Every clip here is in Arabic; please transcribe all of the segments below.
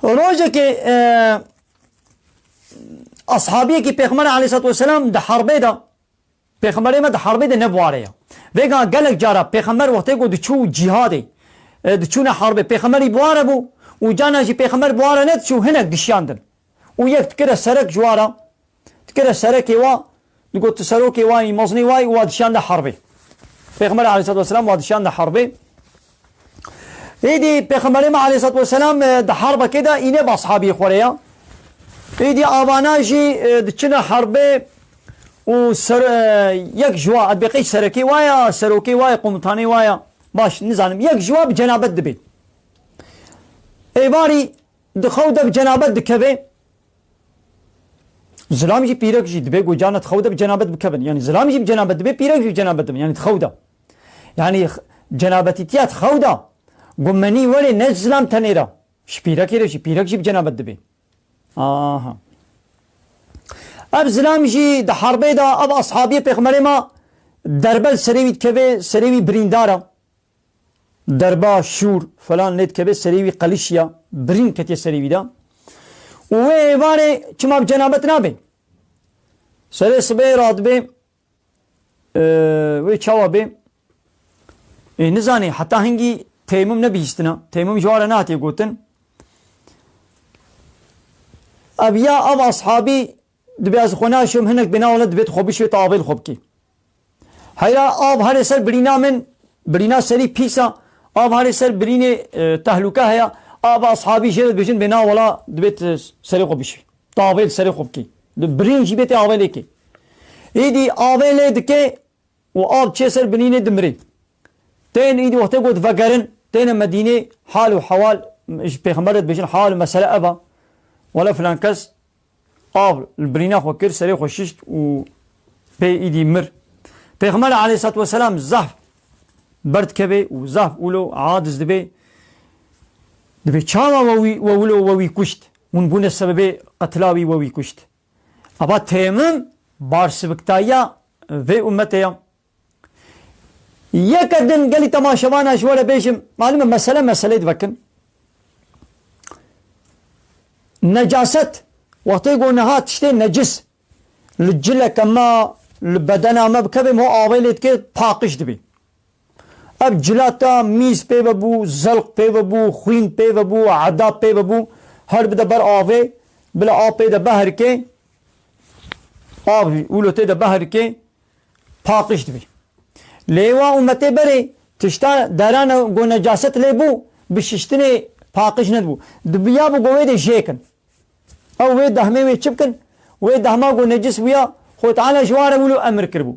روجه که اصحابی که پیغمبر علیه الصلوة والسلام ده حربه ده پیغمبر ما ده حربه ده نبواره وگا گلک جارا پیغمبر وقتی گو ده چو جهاده ده چون حربه پیغمبری بواره بو و جانا جی پیغمبر بواره ند چو هنک دشیاندن و یک تکره سرک جواره تکره سرکی وا دگو تسروکی وای مزنی وای و دشیانده حربه پیغمبر علیه الصلوة والسلام و دشیانده حربه ایدی پیغمبر ما علیه الصلوة والسلام ده حربه کده اینه با اصحابی خوریا ایدی آباناجی ده چنه حربه و یک جواب بقی سرکی وایا سروکی وایا قمتانی وایا باش نزانم یک جواب جنابت دبی ایواری دخو دب جنابت دکبه زلام جی پیرک جی دبی گو جانت خو دب جنابت بکبن یعنی زلام جی جنابت دبی پیرک جی جنابت دبی یعنی خو دب یعنی جنابتیت خو دب گمنی ولی نزلام تنیرا شپیرکی رشی پیرک جی جنابت دبی آها اب زلام جی ده حربه ده اب اصحابی پیغمبر ما دربل سریوی کبه سریوی بریندارا دربا شور فلان لید کبه سریوی قلیشیا برین کتی سریوی ده و ایواره چما جنابت نابه سری صبح راد به و چاوا به نزانی حتی هنگی تیمم نبیستنا تیمم جواره ناتی گوتن اب یا اب اصحابی دبی از خوناشم هنک بناوله دبیت خوبی شوی تابل خوب کی هیا آب هر سر برینا من برینا سری پیسا آب هر سر برین تهلوکه هیا آب اصحابی شد بجن بناوله دبیت سری خوبی شوی تابل سری خوب کی برین جیبت آبله کی ایدی آبله دکه و آب چه سر برین دمری تین ایدی وقتی گفت فکرن تین مدینه حال و حوال پیغمبرت بجن حال مسئله ابا ولا فلان کس آب البرينا خو كر سري خوششت و بي ايدي مر پیغمبر عليه الصلاه والسلام زحف برد كبي و زحف ولو عادز دبي چاوا ولو ووي كشت من بون السبب قتلاوي ووي كشت ابا تيمم بارسبكتايا في امتيا يكدن قال تماشوانا شوله بيشم معلومه مساله دفكن نجاست وقتی گونه تشتی نجس لجله کما لبدن ما بکبه مو آویلیت که پاکش دبی اب جلاتا میز پی ببو زلق پی ببو خوین پی ببو عداب پی ببو هر بده بر آوی بلا آب پی ده بهر که آب اولوتی ده بهر که پاکش دبی لیوا امتی بری تشتا دران گو نجاست لی بو بششتنی پاکش ندبو دبیا بو گوه ده جیکن او وی دهمه وی چبکن وی دهما گو نجس ویا خو تعالی جواره ولو امر کربو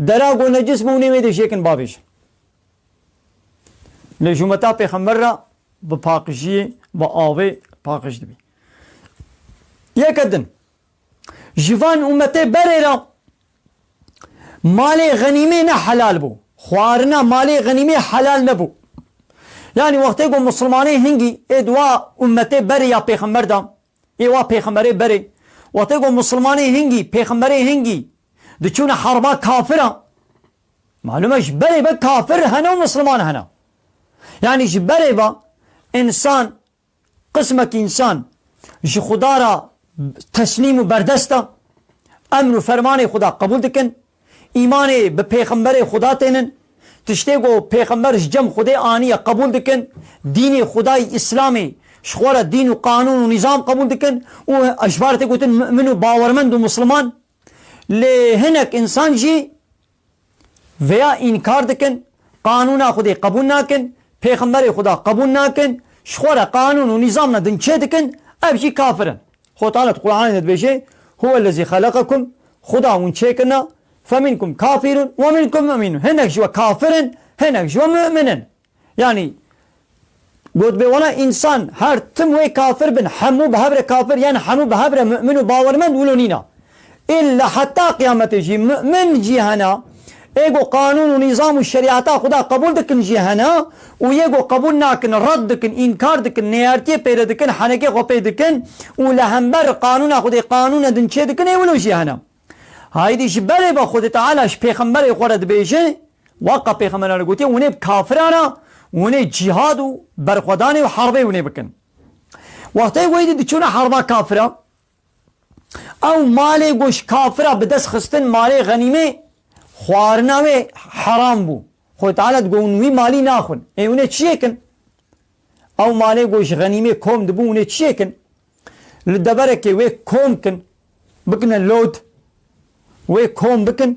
درا گو نجس بونی وی ده شیکن بابش لجمتا پیغمبر را بپاکشی با آوه پاکش دبی یکدن جوان امته بره را مال غنیمه نه حلال بو خوارنا مال غنیمه حلال نبو یعنی وقتی گو مسلمانی هنگی ادوا امته بره یا پیغمبر دا ایوا پیغمبری بری وقتی گو مسلمانی هنگی پیغمبری هنگی دچون حربا کافره معلومه بری با کافر هنو مسلمان هنو یعنی بری با انسان قسمك انسان جي خدا را تسلیم و بردسته امر و فرمان خدا قبول دکن ایمان به پیغمبر خدا تینن تشتی گو پیغمبرش جم خدا آنی قبول دکن دین خدای اسلامی شخور دین و قانون و نظام قبول دکن و اجبارت گوتن مؤمن و باورمند و مسلمان لهنک انسان جی ویا انکار دکن قانون خدا قبول نکن پیغمبر خدا قبول نکن شخور قانون و نظام ندن چه دکن اب جی کافرن خود تعالی قرآن ند بشه هو الذي خلقكم خدا اون چه کنا فمنكم كافر ومنكم مؤمن هنك جوا كافرن هنك جوا مؤمنن يعني قلت به ولا انسان هر تم وي كافر بن حمو بهبر كافر يعني حمو بهبر مؤمن وباورمند ولونينا الا حتى قيامت جي مؤمن جي هنا ايغو قانون ونظام الشريعه خدا قبول دكن جي هنا ويغو قبول ناكن رد دكن انكار دكن نيارتي بير دكن حنكي غوبي دكن ولا همبر قانون خدا قانون دن چه دكن ولو جي هنا هایدی بله با خود تعالیش پیغمبر خورد بیشه واقع پیغمبرانه گوتی اونه کافرانه اونه جهاد و برخودانه و حربه اونه بکن وقتی ویدی دچونه حربا کافره او مالی گوش کافره بدست خستن مالی غنیمه خوارناوی حرام بو خود تعالی دگون وی مالی ناخون اونه چیه کن او مالی گوش غنیمه کوم دبو اونه چیه کن لدبره که وی کوم کن بکن لود وی کوم بکن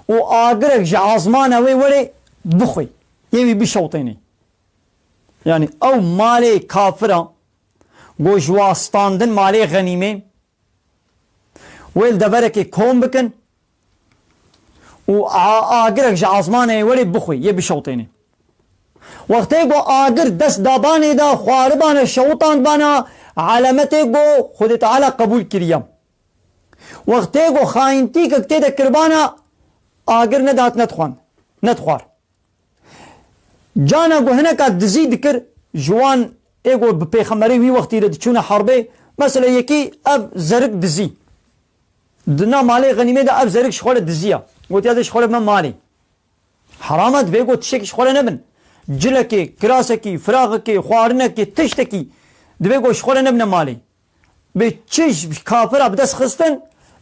و آگرک جعازمانه وی ولی بخوی یوی بشوطینی yani او مالی کافره گوش واستاندن مالی غنیمه ویل دبره که کوم بکن و آگرک جعازمانه ولی بخوی یه بشوطینی وقتی گو آگر دست دابانه دا خواربانه شوطان بانه علامت گو خود تعالی قبول کریم وقتی گو خاینتی که کتی دا کربانه آگر ندات ندخوار جانا گو هنکا دزی دکر جوان ایگو بپیخمری وی وقتی دا چون حربه مثلا یکی اب زرق دزی دنا مالی غنیمه دا اب زرق شخول دزیه گوتی از شخول من مالی حرامت بگو تشک شخول نبن جلکی کراسکی فراغکی خوارنکی تشتکی دبگو شخول نبن مالی به چش کافر اب دست خستن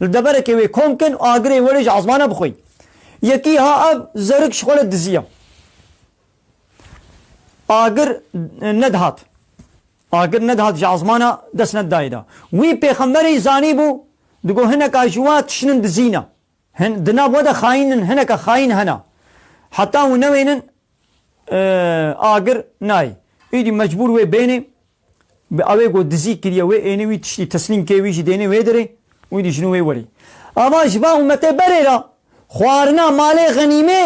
لدبره که وی کم کن آگری ولیج عظمانه بخوی یکی ها اب زرق شخول دزیه آگر ندهات جعزمانه دست ندایده وی پیغمبری زانی بو دگو هنک آجوات شنن دزینه دنا بوده خاینن هنک خاین هنا حتی و نوینن آگر نای ایدی مجبور وی بینه به اوی گو دزی کریه وی اینه وی تشتی تسلیم که ویشی دینه وی داره ویدی شنو وی ولی اما جبا امته بره را خوارنا مالی غنیمه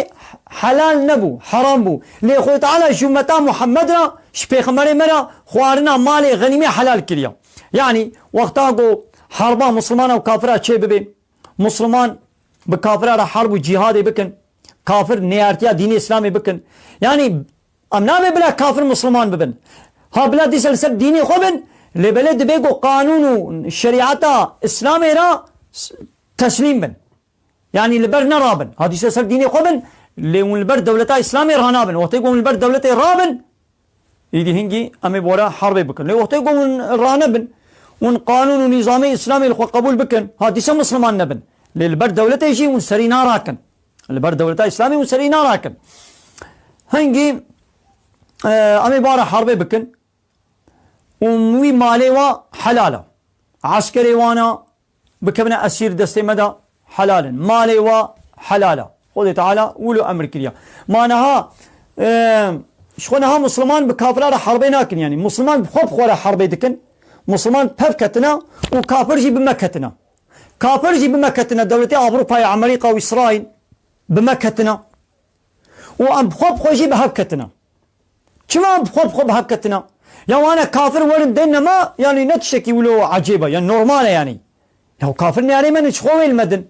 حلال نبو حرام بو لی خود تعالی جمتا محمد را پیغمبر مرا خوارنا مالی غنیمه حلال کریا یعنی وقتا گو حربا مسلمان و کافره چه ببین مسلمان به کافره را حرب و جهاد بکن کافر نیارتیا دین اسلامی بکن یعنی امنا بلا کافر مسلمان ببن ها بلا دیسل سر دینی خوبن لبلد بگو قانون و شریعتا اسلامی را تسلیم بن يعني البر نرابن هذه سر ديني قبن لون البر دولتا اسلامي رانابن وقت يقوم البر دولتا رابن يدي هنجي امي بورا حرب بكن لو وقت يقوم رانبن ون قانون ونظامي اسلامي الخو قبول بكن هذه سم مسلمان نبن للبر دولتا يجي ونسرينا راكن البر دولتا اسلامي ونسرينا راكن هنجي امي بورا حرب بكن وموي مالي وحلاله عسكري وانا بكبنا اسير دستي مدى حلالا مالي وحلالا خذ تعالى ولو امر كريا معناها شخونها مسلمان بكافر حربين لكن يعني مسلمان بخوف خورا حربي دكن مسلمان بفكتنا وكافر جي بمكتنا كافر جي بمكتنا دولتي اوروبا امريكا واسرائيل بمكتنا وام بخوف خوجي بهكتنا كما بخوف بهكتنا يا وانا كافر ولن دينا ما يعني نتشكي ولو عجيبه يعني نورمال يعني يا كافرني يعني من شخوي المدن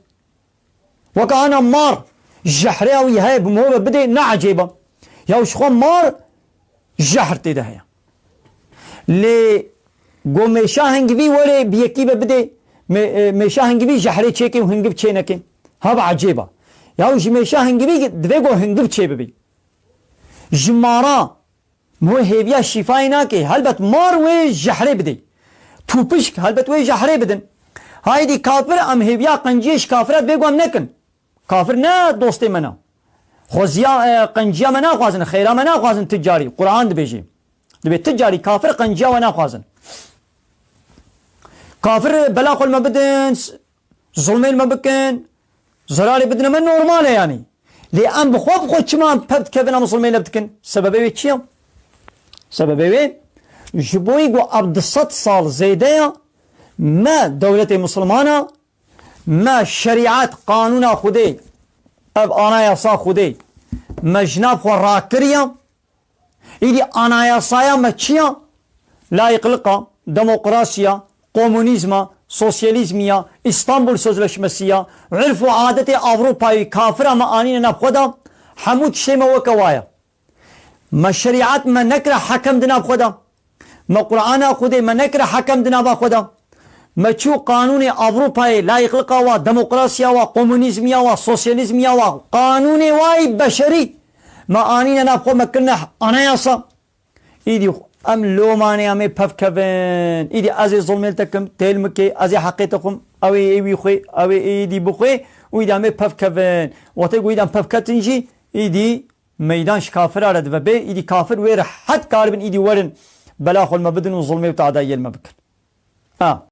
وكأنا مار جحراوي هاي بمهوبة بدي نعجيبة يا وشخو مار جحرتي ده هي لي قو ميشاهنجبي ولي بيكيبة بدي ميشاهنجبي جحري تشيكي وهنجب تشينكي هذا عجيبة يا وش ميشاهنجبي دفقو هنجب تشي ببي جمارا مو هيبيا شفايناكي هلبت مار وي جحري بدي توبشك هلبت وي جحري بدن هايدي كافر ام هيبيا قنجيش كافرات بيقو ام نكن كافر نا دوستي منا خوزيا قنجيا منا خوازن خيرا منا خوازن تجاري قرآن دبيجي دبي تجاري كافر قنجيا ونا خوازن كافر بلا خل ما بدن ظلمين ما بكن زراري بدنا من نورمال يعني لي ام بخوف خو چما پد كبنا مسلمين بدكن سببي چيم سببي جبوي گو عبد الصد صال زيديا ما دولة مسلمانة ما شريعات قانون خودي اب انا يسا خودي ما جناب خو راكريا ايدي انا يسايا ما چيا لا يقلقا ديمقراطيا كومونيزما سوسياليزميا اسطنبول سوزلشمسيا عرف وعادة اوروباي كافرة ما انين نبخدا حمود شيما وكوايا ما شريعات ما نكره حكم دنا بخدا ما قرآن خودي ما نكره حكم دنا بخدا ما چو قانون اوروپای لا يخلقا و ديمقراطيا و كومونيزميا و سوسياليزميا و قانون واي بشري ما انين انا بخو مكنا انا ياسا ايدي ام لوماني امي بفكفن ايدي ازي ظلمتكم تلمكي ازي حقيتكم او اي خوي او ايدي بخوي ويدا امي بفكفن وتقول ايدا بفكتنجي ايدي ميدان شكافر على دبي ايدي كافر وير حد كاربن ايدي ورن بلا خل ما بدن وظلمي وتعدايل ما بكن